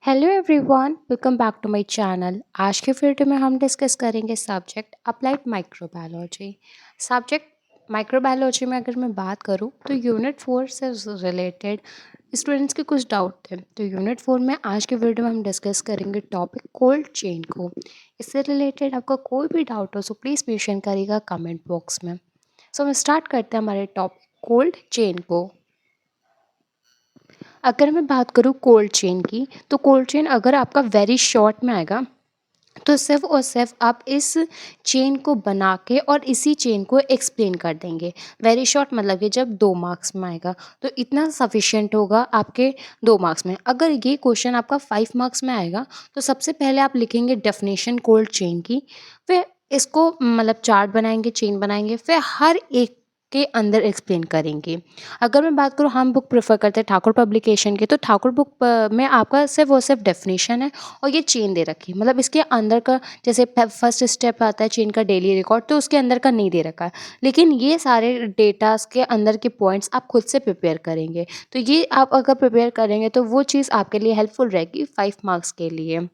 Hello everyone, welcome back to my channel. आज के video में हम डिस्कस करेंगे subject applied microbiology. Subject microbiology में अगर मैं बात करूं तो यूनिट 4 से रिलेटेड स्टूडेंट्स के कुछ डाउट थे। तो यूनिट 4 में आज के वीडियो में हम डिस्कस करेंगे टॉपिक कोल्ड चेन को। इससे रिलेटेड आपका कोई भी डाउट हो सो प्लीज़ मेंशन करिएगा कमेंट बॉक्स में। सो हम स्टार्ट करते हैं हमारे टॉपिक कोल्ड चेन को। अगर मैं बात करूँ कोल्ड चेन की, तो कोल्ड चेन अगर आपका वेरी शॉर्ट में आएगा तो सिर्फ और सिर्फ आप इस चेन को बना के और इसी चेन को एक्सप्लेन कर देंगे। वेरी शॉर्ट मतलब कि जब 2 मार्क्स में आएगा तो इतना सफिशिएंट होगा आपके 2 मार्क्स में। अगर ये क्वेश्चन आपका 5 मार्क्स में आएगा तो सबसे पहले आप लिखेंगे डेफिनेशन कोल्ड चेन की, फिर इसको मतलब चार्ट बनाएंगे, चेन बनाएंगे, फिर हर एक के अंदर एक्सप्लेन करेंगे। अगर मैं बात करूँ, हम बुक प्रेफर करते हैं ठाकुर पब्लिकेशन की, तो ठाकुर बुक में आपका सिर्फ और सिर्फ डेफिनेशन है और ये चेन दे रखी है। मतलब इसके अंदर का जैसे फर्स्ट स्टेप आता है चेन का डेली रिकॉर्ड, तो उसके अंदर का नहीं दे रखा है, लेकिन ये सारे डेटास के अंदर के पॉइंट्स आप खुद से प्रिपेयर करेंगे। तो ये आप अगर प्रिपेयर करेंगे तो वो चीज़ आपके लिए हेल्पफुल रहेगी 5 मार्क्स के लिए।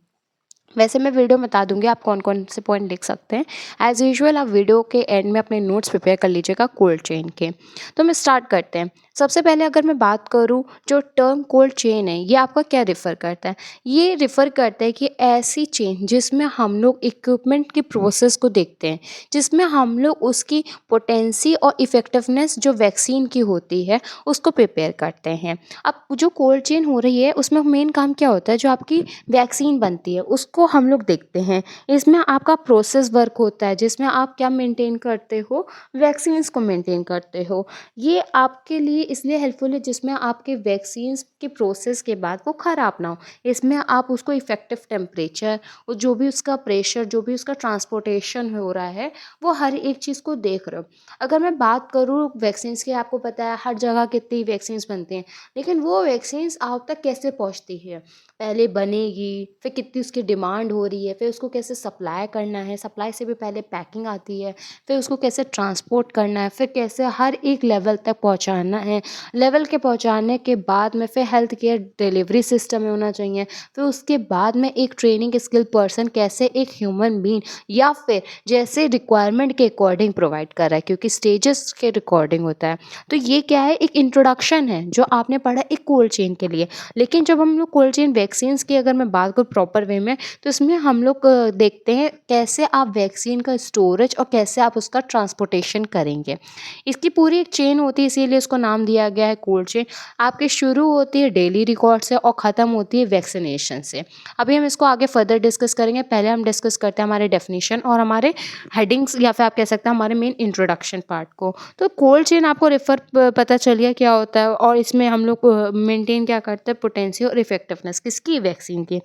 वैसे मैं वीडियो में बता दूंगी आप कौन कौन से पॉइंट लिख सकते हैं। एज यूजुअल आप वीडियो के एंड में अपने नोट्स प्रिपेयर कर लीजिएगा कोल्ड चेन के। तो मैं स्टार्ट करते हैं। सबसे पहले अगर मैं बात करूं, जो टर्म कोल्ड चेन है ये आपका क्या रिफ़र करता है? ये रिफ़र करता है कि ऐसी चेन जिसमें हम लोग इक्विपमेंट की प्रोसेस को देखते हैं, जिसमें हम लोग उसकी पोटेंसी और इफ़ेक्टिवनेस जो वैक्सीन की होती है उसको प्रिपेयर करते हैं। अब जो कोल्ड चेन हो रही है उसमें मेन काम क्या होता है? जो आपकी वैक्सीन बनती है उसको हम लोग देखते हैं। इसमें आपका प्रोसेस वर्क होता है जिसमें आप क्या मेंटेन करते हो? वैक्सीन्स को मेंटेन करते हो। ये आपके लिए इसलिए हेल्पफुल है जिसमें आपके वैक्सीन्स के प्रोसेस के बाद वो ख़राब ना हो। इसमें आप उसको इफ़ेक्टिव टेम्परेचर और जो भी उसका प्रेशर, जो भी उसका ट्रांसपोर्टेशन हो रहा है, वो हर एक चीज़ को देख रहे हो। अगर मैं बात करूँ वैक्सीन्स की, आपको पता है हर जगह कितनी वैक्सीन्स बनती हैं, लेकिन वो वैक्सीन्स आप तक कैसे पहुँचती है? पहले बनेगी, फिर कितनी उसकी डिमांड हो रही है, फिर उसको कैसे सप्लाई करना है, सप्लाई से भी पहले पैकिंग आती है, फिर उसको कैसे ट्रांसपोर्ट करना है, फिर कैसे हर एक लेवल तक पहुंचाना है। लेवल के पहुंचाने के बाद में फिर हेल्थ केयर डिलीवरी सिस्टम में होना चाहिए। फिर उसके बाद में एक ट्रेनिंग स्किल पर्सन कैसे एक ह्यूमन बीइंग या फिर जैसे रिक्वायरमेंट के अकॉर्डिंग प्रोवाइड कर रहा है, क्योंकि स्टेजेस के रिकॉर्डिंग होता है। तो ये क्या है? एक इंट्रोडक्शन है जो आपने पढ़ा एक कोल्ड चेन के लिए। लेकिन जब हम लोग कोल्ड चेन वैक्सीन्स की अगर मैं बात करूँ प्रॉपर वे में, तो इसमें हम लोग देखते हैं कैसे आप वैक्सीन का स्टोरेज और कैसे आप उसका ट्रांसपोर्टेशन करेंगे। इसकी पूरी एक चेन होती है, इसीलिए इसको नाम दिया गया है कोल्ड चेन। आपकी शुरू होती है डेली रिकॉर्ड से और ख़त्म होती है वैक्सीनेशन से। अभी हम इसको आगे फर्दर डिस्कस करेंगे। पहले हम डिस्कस करते हैं हमारे डेफिनेशन और हमारे हेडिंग्स, या फिर आप कह सकते हैं हमारे मेन इंट्रोडक्शन पार्ट को। तो कोल्ड चेन आपको रेफर पता चल गया क्या होता है, और इसमें हम लोग मेंटेन क्या करते हैं? पोटेंसी और इफेक्टिवनेस किसकी? वैक्सीन की।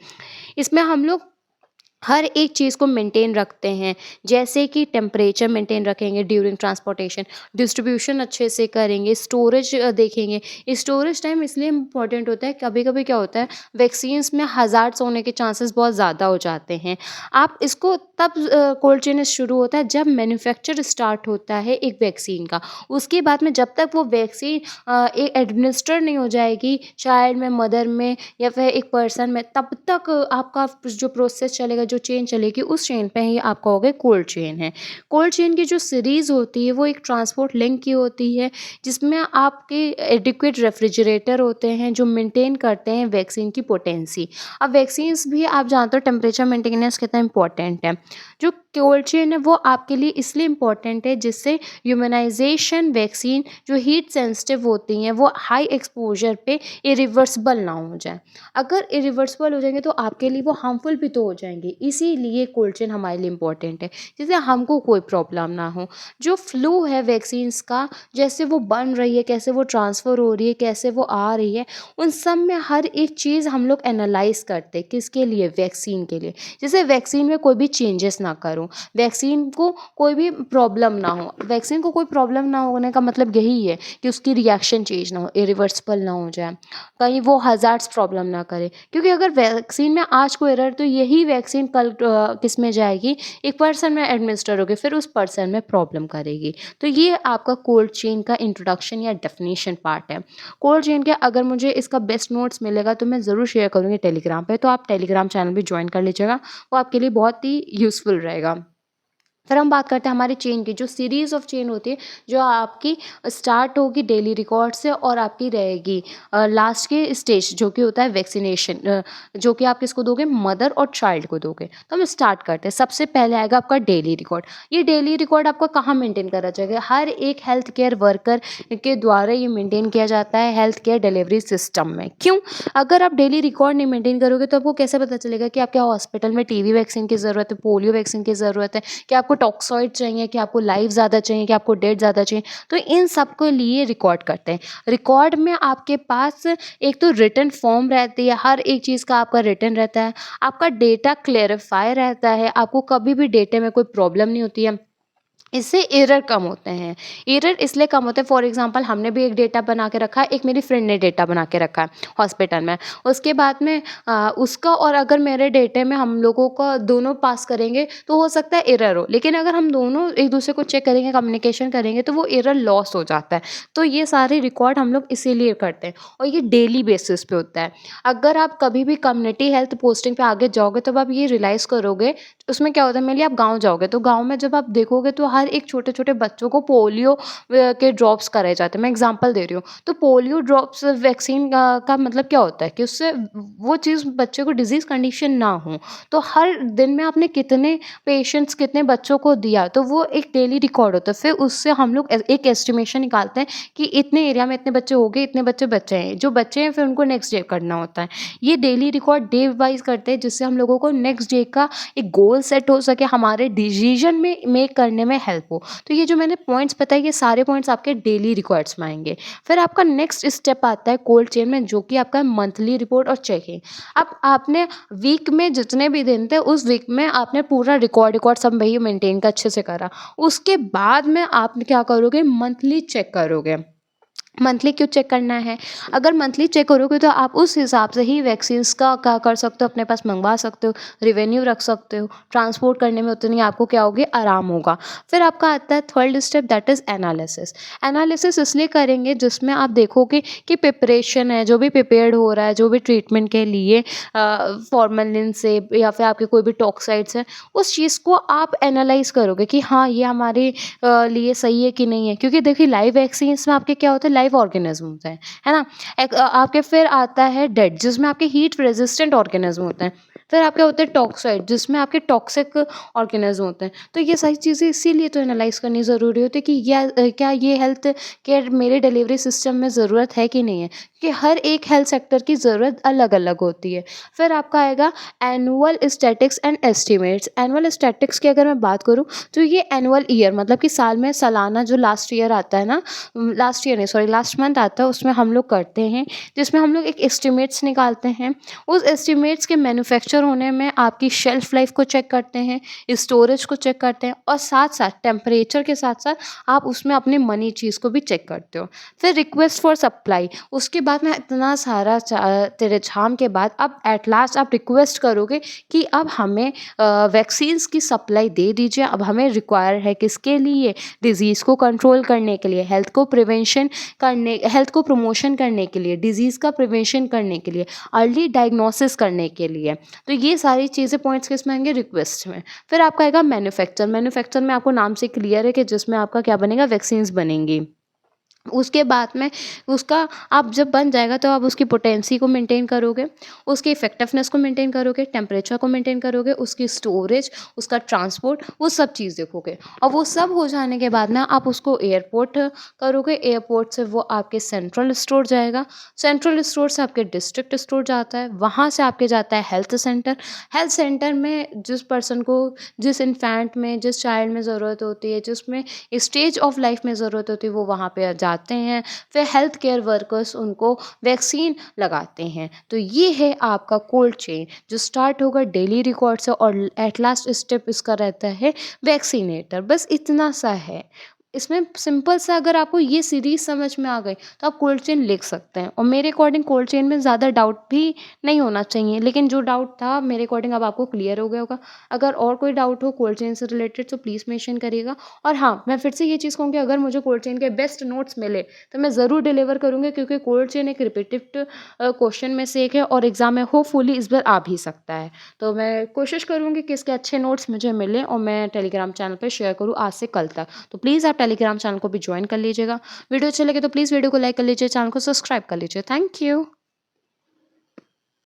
इसमें हम लोग हर एक चीज़ को मेंटेन रखते हैं, जैसे कि टेम्परेचर मेंटेन रखेंगे ड्यूरिंग ट्रांसपोर्टेशन, डिस्ट्रीब्यूशन अच्छे से करेंगे, स्टोरेज देखेंगे। स्टोरेज टाइम इसलिए इम्पोर्टेंट होता है, कभी कभी क्या होता है वैक्सीन्स में हज़ार्ड्स होने के चांसेस बहुत ज़्यादा हो जाते हैं। आप इसको तब कोल्ड चेन शुरू होता है जब मैन्युफैक्चर स्टार्ट होता है एक वैक्सीन का। उसके बाद में जब तक वो वैक्सीन एक एडमिनिस्टर नहीं हो जाएगी चाइल्ड में, मदर में, या फिर एक पर्सन में, तब तक आपका जो प्रोसेस चलेगा, जो चेन चलेगी, उस चेन पे ही आपका हो गया कोल्ड चेन है। कोल्ड चेन की जो सीरीज़ होती है वो एक ट्रांसपोर्ट लिंक की होती है, जिसमें आपके एडिक्वेट रेफ्रिजरेटर होते हैं जो मेंटेन करते हैं वैक्सीन की पोटेंसी। अब वैक्सीन्स भी आप जानते हो टेम्परेचर मेंटेनेंस कितना इंपॉर्टेंट है। जो कोल्ड चेन है वो आपके लिए इसलिए इम्पॉर्टेंट है जिससे ह्यूमनाइजेशन वैक्सीन जो हीट सेंसिटिव होती हैं वो हाई एक्सपोजर पे इरिवर्सिबल ना हो जाए। अगर इरिवर्सिबल हो जाएंगे तो आपके लिए वो हार्मफुल भी तो हो जाएंगे, इसीलिए कोल्ड चेन हमारे लिए इम्पॉर्टेंट है, जिससे हमको कोई प्रॉब्लम ना हो। जो फ्लू है वैक्सीन्स का, जैसे वो बन रही है, कैसे वो ट्रांसफ़र हो रही है, कैसे वो आ रही है, उन सब में हर एक चीज़ हम लोग एनालाइज करते हैं। किसके लिए? वैक्सीन के लिए। जैसे वैक्सीन में कोई भी चेंज चेंजेस ना करूँ। वैक्सीन को कोई भी प्रॉब्लम ना हो। वैक्सीन को कोई प्रॉब्लम ना होने का मतलब यही है कि उसकी रिएक्शन चेंज ना हो, इरिवर्सिबल ना हो जाए, कहीं वो हज़ार्ड्स प्रॉब्लम ना करे। क्योंकि अगर वैक्सीन में आज कोई एरर, तो यही वैक्सीन कल किस में जाएगी, एक पर्सन में एडमिनिस्टर होगी, फिर उस पर्सन में प्रॉब्लम करेगी। तो ये आपका कोल्ड चेन का इंट्रोडक्शन या डेफिनेशन पार्ट है। कोल्ड चेन के अगर मुझे इसका बेस्ट नोट्स मिलेगा तो मैं ज़रूर शेयर करूँगी टेलीग्राम पे, तो आप टेलीग्राम चैनल भी जॉइन कर लीजिएगा, वो आपके लिए बहुत ही यूज़फुल रहेगा। फिर हम बात करते हैं हमारी चेन की, जो सीरीज़ ऑफ चेन होती है, जो आपकी स्टार्ट होगी डेली रिकॉर्ड से और आपकी रहेगी लास्ट के स्टेज, जो कि होता है वैक्सीनेशन, जो कि आप किसको दोगे, मदर और चाइल्ड को दोगे। तो हम स्टार्ट करते हैं। सबसे पहले आएगा आपका डेली रिकॉर्ड। ये डेली रिकॉर्ड आपका कहाँ मेंटेन करा जाएगा, हर एक हेल्थ केयर वर्कर के द्वारा ये मेंटेन किया जाता है हेल्थ केयर डिलीवरी सिस्टम में। क्यों? अगर आप डेली रिकॉर्ड नहीं मेंटेन करोगे तो आपको कैसे पता चलेगा कि आपके हॉस्पिटल में टीबी वैक्सीन की ज़रूरत है, पोलियो वैक्सीन की ज़रूरत है, कि आपको टॉक्सॉइड चाहिए, कि आपको लाइव ज़्यादा चाहिए, कि आपको डेट ज़्यादा चाहिए। तो इन सब को लिए रिकॉर्ड करते हैं। रिकॉर्ड में आपके पास एक तो रिटन फॉर्म रहती है, हर एक चीज़ का आपका रिटन रहता है, आपका डेटा क्लेरिफाई रहता है, आपको कभी भी डेटे में कोई प्रॉब्लम नहीं होती है। इससे एरर कम होते हैं। एरर इसलिए कम होते हैं, फॉर एग्ज़ाम्पल हमने भी एक डेटा बना के रखा है, एक मेरी फ्रेंड ने डेटा बना के रखा है हॉस्पिटल में। उसके बाद में उसका और अगर मेरे डेटे में हम लोगों का दोनों पास करेंगे तो हो सकता है एरर हो। लेकिन अगर हम दोनों एक दूसरे को चेक करेंगे, कम्युनिकेशन करेंगे, तो वो एरर लॉस हो जाता है। तो ये सारे रिकॉर्ड हम लोग इसीलिए करते हैं और ये डेली बेसिस पे होता है। अगर आप कभी भी कम्युनिटी हेल्थ पोस्टिंग पे आगे जाओगे तब आप ये रियलाइज़ करोगे, उसमें क्या होता है, मेनली आप गाँव जाओगे तो गाँव में जब आप देखोगे तो हर एक छोटे-छोटे बच्चों को पोलियो के ड्रॉप्स कराए जाते हैं। मैं एग्ज़ाम्पल दे रही हूँ। तो पोलियो ड्रॉप्स वैक्सीन का मतलब क्या होता है कि उससे वो चीज़ बच्चे को डिज़ीज़ कंडीशन ना हो। तो हर दिन में आपने कितने पेशेंट्स, कितने बच्चों को दिया, तो वो एक डेली रिकॉर्ड होता है। फिर उससे हम लोग एक एस्टिमेशन निकालते हैं कि इतने एरिया में इतने बच्चे हो गए, इतने बच्चे बचे हैं। जो बचे हैं फिर उनको नेक्स्ट डे करना होता है। ये डेली रिकॉर्ड डे वाइज़ करते हैं, जिससे हम लोगों को नेक्स्ट डे का एक गोल सेट हो सके, हमारे डिसीजन में मेक करने में हेल्प हो। तो ये जो मैंने पॉइंट्स बताए, ये सारे पॉइंट्स आपके डेली रिकॉर्ड्स में आएँगे। फिर आपका नेक्स्ट स्टेप आता है कोल्ड चेन में, जो कि आपका मंथली रिपोर्ट और चेकिंग। अब आपने वीक में जितने भी दिन थे, उस वीक में आपने पूरा रिकॉर्ड सब वही मेंटेन का अच्छे से करा। उसके बाद में आप क्या करोगे, मंथली चेक करोगे। मंथली क्यों चेक करना है? अगर मंथली चेक करोगे तो आप उस हिसाब से ही वैक्सीन्स का क्या कर सकते हो, अपने पास मँगवा सकते हो, रिवेन्यू रख सकते हो, ट्रांसपोर्ट करने में उतनी आपको क्या होगी, आराम होगा। फिर आपका आता है third step, that is analysis. Analysis इसलिए करेंगे जिसमें आप देखोगे कि प्रिपरेशन है, जो भी प्रिपेयर्ड हो रहा है, जो भी ट्रीटमेंट के लिए फॉर्मेलिन से या फिर आपके कोई भी टॉक्साइड्स हैं, उस चीज़ को आप एनालाइज़ करोगे कि हाँ, ये हमारे लिए सही है कि नहीं है। क्योंकि देखिए लाइव वैक्सीन्स में आपके क्या होता है, लाइव ऑर्गेनिज्म होते हैं, है ना? आपके फिर आता है डेड, जिसमें आपके हीट रेजिस्टेंट ऑर्गेनिज्म होते हैं। फिर आपके होते हैं टॉक्साइड, जिसमें आपके टॉक्सिक ऑर्गेनिज्म होते हैं। तो ये सारी चीज़ें इसीलिए तो एनालाइज़ करनी ज़रूरी होती है कि क्या ये हेल्थ केयर मेरे डिलीवरी सिस्टम में ज़रूरत है कि नहीं है? कि हर एक हेल्थ सेक्टर की ज़रूरत अलग-अलग होती है। फिर आपका आएगा annual statistics and estimates. Annual statistics की अगर मैं बात करूँ तो ये एनुअल ईयर मतलब कि साल में सालाना जो लास्ट ईयर आता है ना, लास्ट ईयर नहीं सॉरी लास्ट मंथ आता है, उसमें हम लोग करते हैं, जिसमें हम लोग एक एस्टिमेट्स निकालते हैं। उस एस्टिमेट्स के मैन्युफैक्चर होने में आपकी शेल्फ लाइफ को चेक करते हैं, स्टोरेज को चेक करते हैं और साथ-साथ टेम्परेचर के साथ-साथ आप उसमें अपनी मनी चीज़ को भी चेक करते हो। फिर रिक्वेस्ट फॉर सप्लाई, उसके बाद में इतना सारा तेरे झाम के बाद अब एट लास्ट आप रिक्वेस्ट करोगे कि अब हमें वैक्सीन्स की सप्लाई दे दीजिए। अब हमें रिक्वायर है किसके लिए, डिज़ीज़ को कंट्रोल करने के लिए, हेल्थ को प्रमोशन करने के लिए, डिज़ीज़ का प्रिवेंशन करने के लिए, अर्ली डायग्नोसिस करने के लिए। तो ये सारी चीज़ें पॉइंट्स किस में आएंगे, रिक्वेस्ट में। फिर आपका आएगा मैन्युफैक्चर। मैन्युफैक्चर में आपको नाम से क्लियर है कि जिसमें आपका क्या बनेगा, वैक्सीन्स बनेंगी। उसके बाद में उसका आप जब बन जाएगा तो आप उसकी पोटेंसी को मेंटेन करोगे, उसकी इफ़ेक्टिवनेस को मेंटेन करोगे, टेम्परेचर को मेंटेन करोगे, उसकी स्टोरेज, उसका ट्रांसपोर्ट, वो सब चीज़ देखोगे। और वो सब हो जाने के बाद ना आप उसको एयरपोर्ट करोगे, एयरपोर्ट से वो आपके सेंट्रल स्टोर जाएगा, सेंट्रल स्टोर से आपके डिस्ट्रिक्ट स्टोर जाता है, वहाँ से आपके जाता है हेल्थ सेंटर। हेल्थ सेंटर में जिस पर्सन को, जिस इन्फेंट में, जिस चाइल्ड में ज़रूरत होती है, जिसमें स्टेज ऑफ लाइफ में ज़रूरत होती है, वो वहाँ पे पहुँचाते हैं, फिर हेल्थ केयर वर्कर्स उनको वैक्सीन लगाते हैं। तो ये है आपका कोल्ड चेन जो स्टार्ट होगा डेली रिकॉर्ड से और एट लास्ट स्टेप इसका रहता है वैक्सीनेटर। बस इतना सा है। इसमें सिंपल सा अगर आपको ये सीरीज़ समझ में आ गई तो आप कोल्ड चेन लिख सकते हैं और मेरे अकॉर्डिंग कोल्ड चेन में ज़्यादा डाउट भी नहीं होना चाहिए, लेकिन जो डाउट था मेरे अकॉर्डिंग अब आपको क्लियर हो गया होगा। अगर और कोई डाउट हो कोल्ड चेन से रिलेटेड तो प्लीज़ मेंशन करिएगा। और हाँ, मैं फिर से ये चीज़ कहूँगी, अगर मुझे कोल्ड चेन के बेस्ट नोट्स मिले तो मैं ज़रूर डिलीवर करूँगी, क्योंकि कोल्ड चेन एक रिपीटेड क्वेश्चन में से एक है और एग्ज़ाम में होपफुली इस बार आ भी सकता है। तो मैं कोशिश करूँगी कि इसके अच्छे नोट्स मुझे मिलें और मैं टेलीग्राम चैनल पे शेयर करूँ आज से कल तक। तो प्लीज़ आप टेलीग्राम चैनल को भी ज्वाइन कर लीजिएगा। वीडियो अच्छे लगे तो प्लीज़ वीडियो को लाइक कर लीजिए, चैनल को सब्सक्राइब कर लीजिए। Thank you.